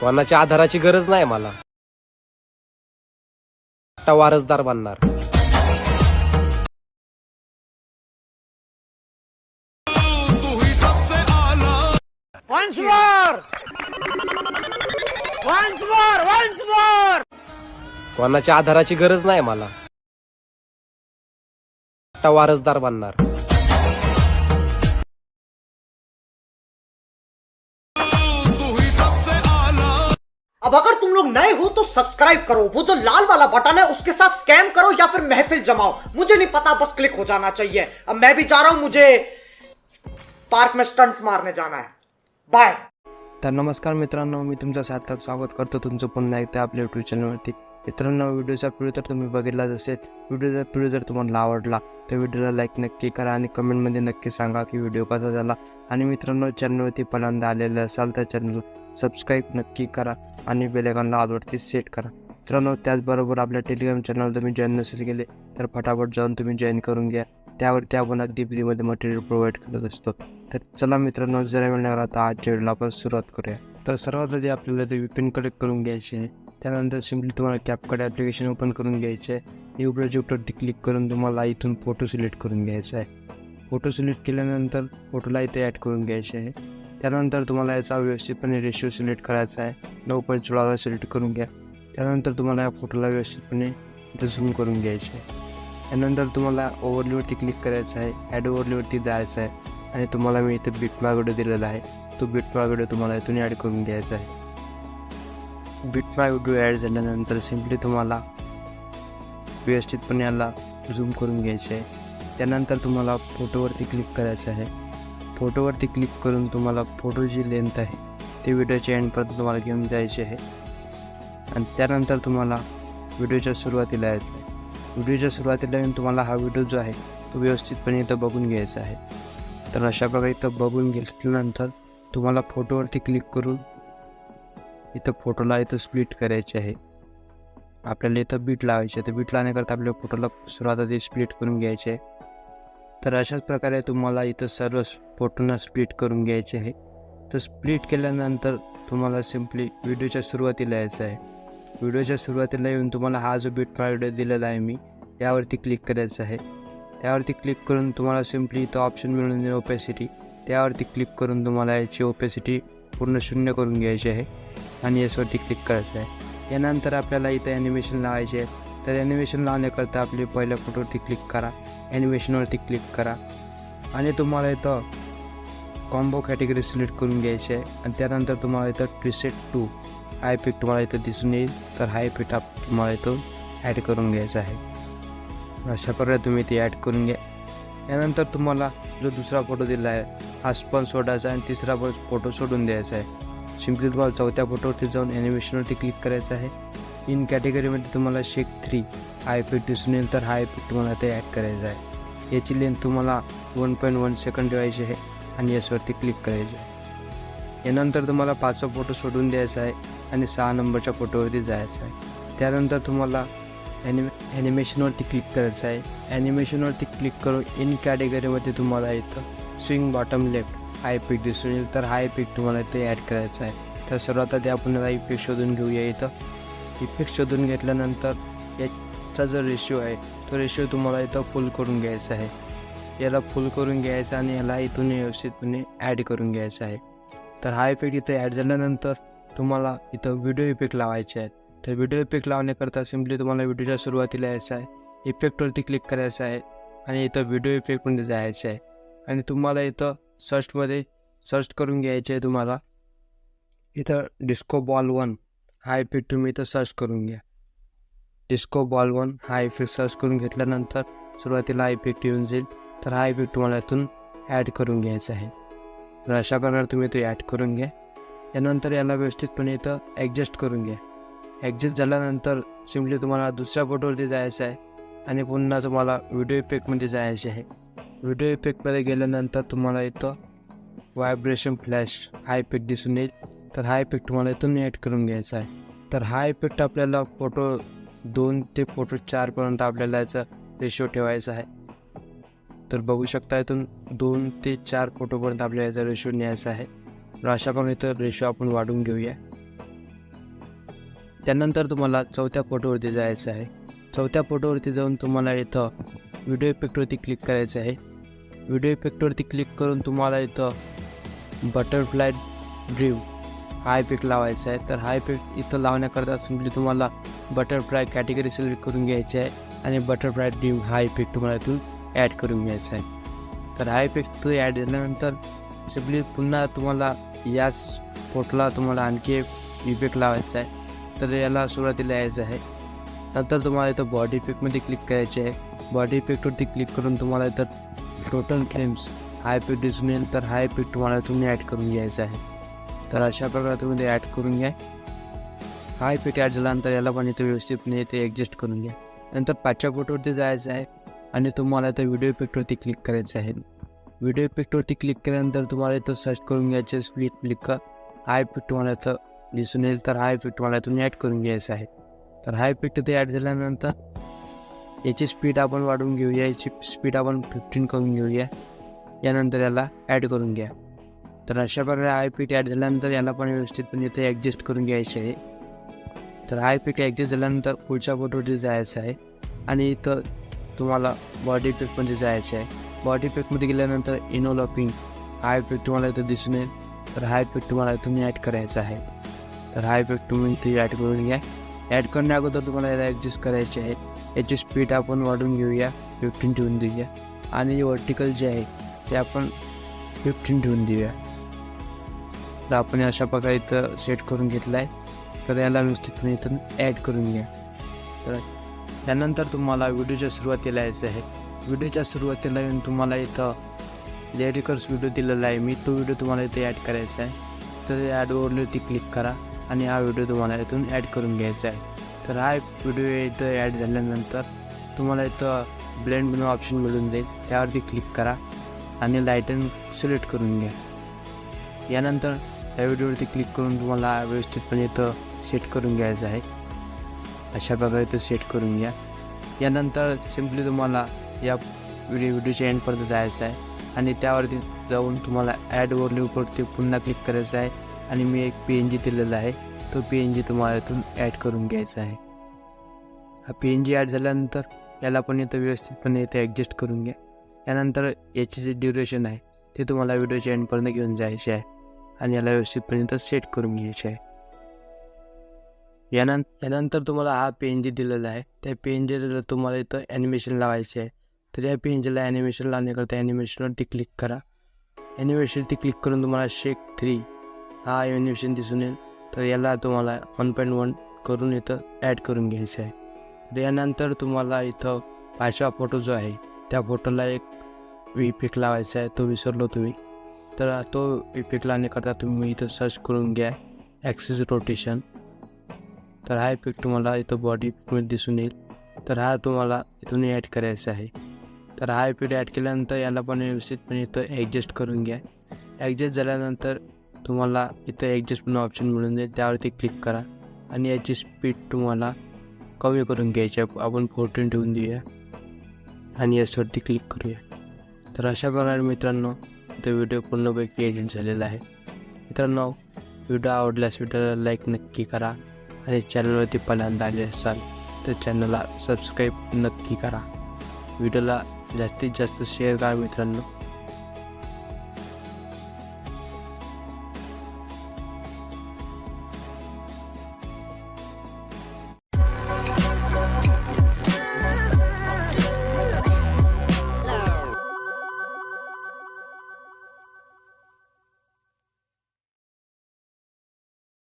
कोणाच्या आधाराची गरज नाही मला. आता वारसदार बनणार. Once more! Once more! Once more! कोणाच्या आधाराची गरज नाही मला. आता वारसदार बनणार. अब अगर तुम लोग नए हो तो सब्सक्राइब करो, वो जो लाल वाला बटन है उसके साथ स्कैम करो या फिर महफिल जमाओ, मुझे नहीं पता, बस क्लिक हो जाना चाहिए. अब मैं भी जा रहा हूं, मुझे पार्क में स्टंट्स मारने जाना है. बाय. तर नमस्कार मित्रांनो, मी तुमचं सार्थक स्वागत करतो तुमचं पुन्हा एकदा आपल्या यूट्यूब चॅनलवरती. मित्रांनो, व्हिडिओचा प्रिव्ह्यू तर तुम्ही बघितलाच असेल. व्हिडिओचा प्रिव्ह्यू जर तुम्हाला आवडला तर व्हिडिओला लाईक नक्की करा आणि कमेंटमध्ये नक्की सांगा की व्हिडिओ कसा झाला. आणि मित्रांनो, चॅनलवरती पहिल्यांदा आलेलं असाल तर चॅनल सबस्क्राईब नक्की करा आणि बेल आयकॉनला ऑलवरती सेट करा. मित्रांनो, त्याचबरोबर आपल्या टेलिग्राम चॅनल तुम्ही जॉईन नसेल केले तर फटाफट जाऊन तुम्ही जॉईन करून घ्या. त्यावरती आपण अगदी फ्रीमध्ये मटेरियल प्रोव्हाइड करत असतो. तर चला मित्रांनो, जरा वेळ लागला आता आजच्या व्हिडिओला आपण सुरुवात करूया. तर सर्वात आधी आपल्याला ते VPN कनेक्ट करून घ्यायचे आहे. त्यानंतर सिम्पली तुम्हाला कॅपकट ॲप्लिकेशन ओपन करून घ्यायचे आहे. न्यू प्रोजेक्टवरती क्लिक करून तुम्हाला इथून फोटो सिलेक्ट करून घ्यायचा आहे. फोटो सिलेक्ट केल्यानंतर फोटोला इथे ॲड करून घ्यायचे आहे. त्यानंतर तुम्हाला याचा व्यवस्थितपणे रेशिओ सिलेक्ट करायचा आहे. 9.16 सिलेक्ट करून घ्या. त्यानंतर तुम्हाला या फोटोला व्यवस्थितपणे इथं झूम करून घ्यायचे आहे. त्यानंतर तुम्हाला ओव्हरलीवरती क्लिक करायचं आहे. ॲड ओव्हरलीवरती जायचं आहे आणि तुम्हाला मी इथे बिटमार्क व्हिडिओ दिलेला आहे. तो बिटमार्क व्हिडिओ तुम्हाला इथून ॲड करून घ्यायचा आहे. बिटमार्क व्हिडिओ ॲड झाल्यानंतर सिम्पली तुम्हाला व्यवस्थितपणे याला झूम करून घ्यायचे आहे. त्यानंतर तुम्हाला फोटोवरती क्लिक करायचं आहे. फोटोवरती क्लिक करून तुम्हाला फोटो जी लेंथ आहे ते व्हिडिओच्या एंडपर्यंत तुम्हाला घेऊन जायचे आहे. आणि त्यानंतर तुम्हाला व्हिडिओच्या सुरुवातीला यायचं आहे. व्हिडिओच्या सुरुवातीला येऊन तुम्हाला हा व्हिडिओ जो आहे तो व्यवस्थितपणे इथं बघून घ्यायचा आहे. तर अशा प्रकारे इथं बघून घेतल्यानंतर तुम्हाला फोटोवरती क्लिक करून इथं फोटोला इथं स्प्लिट करायचे आहे. आपल्याला इथं बीट लावायचे. तर बीट लावण्याकरता आपल्या फोटोला सुरुवात आधी स्प्लिट करून घ्यायचे आहे. तर अशाच प्रकारे तुम्हाला इथं सर्व फोटोना स्प्लिट करून घ्यायचे आहे. तर स्प्लिट केल्यानंतर तुम्हाला सिम्पली व्हिडिओच्या सुरुवातीला यायचं आहे. व्हिडिओच्या सुरुवातीला येऊन तुम्हाला हा जो बीट व्हिडिओ दिलेला आहे मी यावरती क्लिक करायचं आहे. त्यावरती क्लिक करून तुम्हाला सिम्पली इथं ऑप्शन मिळून येईल ओपेसिटी. त्यावरती क्लिक करून तुम्हाला याची ओपेसिटी पूर्ण 0 करून घ्यायची आहे आणि याच्यावरती क्लिक करायचं आहे. यानंतर आपल्याला इथं ॲनिमेशन लावायचे आहे. तर ॲनिमेशन लावण्याकरता आपले पहिल्या फोटोवरती क्लिक करा. ॲनिमेशनवरती क्लिक करा आणि तुम्हाला इथं कॉम्बो कॅटेगरी सिलेक्ट करून घ्यायची आहे. आणि त्यानंतर तुम्हाला इथं ट्विसेट 2 हा इफेक्ट तुम्हाला इथं दिसून येईल. तर हा इफेक्ट तुम्हाला इथून ॲड करून घ्यायचा आहे. अशा प्रकारे तुम्ही ते ॲड करून घ्या. यानंतर तुम्हाला जो दुसरा फोटो दिला आहे हा पण सोडायचा आणि तिसरा फोटो सोडून द्यायचा आहे. सिम्पली तुम्हाला चौथ्या फोटोवरती जाऊन ॲनिमेशनवरती क्लिक करायचं आहे. इन कॅटेगरीमध्ये तुम्हाला शेक 3 हा इफेक्ट दिसून येईल. तर हा इफेक्ट तुम्हाला ते ॲड करायचा आहे. याची लेंथ तुम्हाला 1.1 सेकंड ठेवायची आहे आणि याच्यावरती क्लिक करायचे आहे. यानंतर तुम्हाला 5चा फोटो सोडून द्यायचा आहे आणि 6 नंबरच्या फोटोवरती जायचं आहे. त्यानंतर तुम्हाला ॲनिमेशनवरती क्लिक करायचं आहे. ॲनिमेशनवरती क्लिक करून इन कॅटेगरीमध्ये तुम्हाला इथं स्विंग बॉटम लेफ्ट हा इफेक्ट दिसून येईल. तर हा इफेक्ट तुम्हाला इथे ॲड करायचा आहे. तर सर्वात आधी आपण याला इफेक्ट शोधून घेऊया. इथं इफेक्ट शोधून घेतल्यानंतर याचा जो रेशिओ आहे तो रेशिओ तुम्हाला इथं फुल करून घ्यायचा आहे. याला फुल करून घ्यायचा आणि याला इथून व्यवस्थितपणे ॲड करून घ्यायचा आहे. तर हा इफेक्ट इथं ॲड झाल्यानंतर तुम्हाला इथं व्हिडिओ इफेक्ट लावायचे आहेत. तर व्हिडिओ इफेक्ट लावण्याकरता सिम्पली तुम्हाला व्हिडिओच्या सुरुवातीला यायचं आहे. इफेक्टवरती क्लिक करायचं आहे आणि इथं व्हिडिओ इफेक्टमध्ये जायचं आहे. आणि तुम्हाला इथं सर्चमध्ये सर्च करून घ्यायचे आहे. तुम्हाला इथं डिस्को बॉल 1 हा इफेक्ट तुम्ही इथं सर्च करून घ्या. डिस्को बॉल 1 हा इफेक्ट सर्च करून घेतल्यानंतर सुरुवातीला हा इफेक्ट येऊन जाईल. तर हा इफेक्ट तुम्हाला इथून ॲड करून घ्यायचा आहे. तर अशा प्रकारे तुम्ही ते ॲड करून घ्या. यानंतर याला व्यवस्थितपणे इथं ॲडजस्ट करून घ्या. ॲडजस्ट झाल्यानंतर सिम्पली तुम्हाला दुसऱ्या फोटोवरती जायचं आहे आणि पुन्हा तुम्हाला व्हिडिओ इफेक्टमध्ये जायचे आहे. व्हिडिओ इफेक्टमध्ये गेल्यानंतर तुम्हाला इथं व्हायब्रेशन फ्लॅश हा इफेक्ट दिसून येईल. तर हा इफेक्ट तुम्हाला इथून ॲड करून घ्यायचा आहे. तर हा इफेक्ट आपल्याला फोटो 2 ते फोटो 4पर्यंत आपल्याला याचा रेशो ठेवायचा आहे. तर बघू शकता इथून 2 ते 4 फोटोपर्यंत आपल्याला याचा रेशो न्यायचा आहे. तर अशा प्रकारे इथं रेशो आपण वाढवून घेऊया. त्यानंतर तुम्हाला चौथ्या फोटोवरती जायचं आहे. चौथ्या फोटोवरती जाऊन तुम्हाला इथं व्हिडिओ इफेक्टवरती क्लिक करायचं आहे. व्हिडिओ इफेक्टवरती क्लिक करून तुम्हाला इथं बटरफ्लाय ड्रीम हा इफेक्ट लावायचा आहे. तर हा इफेक्ट इथं लावण्याकरता सिम्पली तुम्हाला बटरफ्लाय कॅटेगरी सिलेक्ट करून घ्यायची आहे आणि बटरफ्लाय ड्रीम हा इफेक्ट तुम्हाला इथून ॲड करून घ्यायचा आहे. तर हा इफेक्ट तो ॲड झाल्यानंतर सिम्पली पुन्हा तुम्हाला याच फोटोला तुम्हाला आणखी एक इफेक्ट लावायचा आहे. तर याला सुरुवातीला यायचं आहे. नंतर तुम्हाला इथं बॉडी इफेक्टमध्ये क्लिक करायचे आहे. बॉडी इफेक्टवरती क्लिक करून तुम्हाला इथं टोटल फ्रेम्स हा इफेक्ट दिसून येईल. तर हा इफेक्ट तुम्हाला तुम्ही ॲड करून घ्यायचा आहे. तर अशा प्रकारे तुम्ही ते ॲड करून घ्या. हा इफेक्ट ॲड झाल्यानंतर याला पण इथं व्यवस्थितपणे इथे ॲडजस्ट करून घ्या. नंतर 5व्या फोटोवरती जायचं आहे आणि तुम्हाला इथं व्हिडिओ इफेक्टवरती क्लिक करायचं आहे. व्हिडिओ इफेक्टवरती क्लिक केल्यानंतर तुम्हाला इथं सर्च करून घ्यायचं स्पीड क्लिक हा इफेक्ट तुम्हाला इथं दिसून येईल. तर हा इफेक्ट तुम्हाला इथून ॲड करून घ्यायचा आहे. तर हा इफेक्ट इथे ॲड झाल्यानंतर याची स्पीड आपण वाढवून घेऊया. याची स्पीड आपण 15 करून घेऊया. यानंतर याला ॲड करून घ्या. तर अशा प्रकारे हा इफेक्ट ॲड झाल्यानंतर याला पण व्यवस्थितपणे इथे ॲडजस्ट करून घ्यायचे आहे. तर हा इफेक्ट ॲडजस्ट झाल्यानंतर पुढच्या फोटोवरती जायचं आहे आणि इथं तुम्हाला बॉडी इफेक्टमध्ये जायचं आहे. बॉडी इफेक्टमध्ये गेल्यानंतर इनोलॉपिंग हा इफेक्ट तुम्हाला इथं दिसून येईल. तर हा इफेक्ट तुम्हाला तुम्ही ॲड करायचा आहे. तर हा इफेक्ट तुम्ही इथे ॲड करून घ्या. ॲड करण्या अगोदर तुम्हाला याला ॲडजस्ट करायचे आहे. याची स्पीड आपण वाढवून घेऊया, 15 ठेवून देऊया आणि वर्टिकल जे आहे ते आपण 15 ठेवून देऊया. तर आपण अशा प्रकारे इथं सेट करून घेतलं आहे. तर याला व्यवस्थितपणे इथून ॲड करून घ्या. तर त्यानंतर तुम्हाला व्हिडिओच्या सुरुवातीला यायचं आहे. व्हिडिओच्या सुरुवातीला येऊन तुम्हाला इथं लिरिकल्स व्हिडिओ दिलेला आहे मी, तो व्हिडिओ तुम्हाला इथे ॲड करायचा आहे. तर ॲडवरती क्लिक करा आणि हा व्हिडिओ तुम्हाला इथून ॲड करून घ्यायचा आहे. तर हा व्हिडिओ इथं ॲड झाल्यानंतर तुम्हाला इथं ब्लेंड म्हणून ऑप्शन मिळून जाईल. त्यावरती क्लिक करा आणि लाईटन सिलेक्ट करून घ्या. यानंतर त्या व्हिडिओवरती क्लिक करून तुम्हाला व्यवस्थितपणे इथं सेट करून घ्यायचं आहे. अशा प्रकारे इथं सेट करून घ्या. यानंतर सिम्पली तुम्हाला या व्हिडिओच्या एंडपर्यंत जायचं आहे आणि त्यावरती जाऊन तुम्हाला ॲड ओव्हरव्ह्यूवरती पुन्हा क्लिक करायचं आहे आणि मी एक PNG दिलेला आहे. तो PNG तुम्हाला इथून ॲड करून घ्यायचा आहे. हा PNG ॲड झाल्यानंतर याला पण इथं व्यवस्थितपणे इथे ॲडजस्ट करून घ्या. यानंतर याची जे ड्युरेशन आहे ते तुम्हाला व्हिडिओच्या एंडपर्यंत घेऊन जायचे आहे आणि याला व्यवस्थितपणे इथं सेट करून घ्यायचे आहे. यानंतर तुम्हाला हा PNG दिलेला आहे. त्या PNGला तुम्हाला इथं ॲनिमेशन लावायचे आहे. तर या PNGला ॲनिमेशन लावण्याकरता ॲनिमेशनवरती क्लिक करा. ॲनिमेशनवरती क्लिक करून तुम्हाला शेक 3 हा ॲनिमेशन दिसून येईल. तर याला तुम्हाला 1.1 करून इथं ॲड करून घ्यायचं आहे. तर यानंतर तुम्हाला इथं 5वा फोटो जो आहे त्या फोटोला एक इफेक्ट लावायचा आहे. तो विसरलो तुम्ही. तर तो इफेक्ट लावण्याकरता तुम्ही इथं सर्च करून घ्या ॲक्सिस रोटेशन. तर हा इफेक्ट तुम्हाला इथं बॉडी इफेक्टमध्ये दिसून येईल. तर हा तुम्हाला इथून ॲड करायचा आहे. तर हा इफेक्ट ॲड केल्यानंतर याला पण व्यवस्थितपणे इथं ॲडजस्ट करून घ्या. ॲडजस्ट झाल्यानंतर तुम्हाला इथं ॲडजस्ट म्हणून ऑप्शन मिळून जाईल. त्यावरती क्लिक करा आणि याची स्पीड तुम्हाला कमी करून घ्यायची आहे. आपण 14 ठेवून देऊया आणि याच्यावरती क्लिक करूया. तर अशा प्रकारे मित्रांनो इथं व्हिडिओ पूर्णपैकी एडिट झालेला आहे. मित्रांनो व्हिडिओ आवडल्यास व्हिडिओला लाईक नक्की करा आणि चॅनलवरती पहिल्यांदा आले असाल तर चॅनलला सबस्क्राईब नक्की करा. व्हिडिओला जास्तीत जास्त शेअर करा मित्रांनो.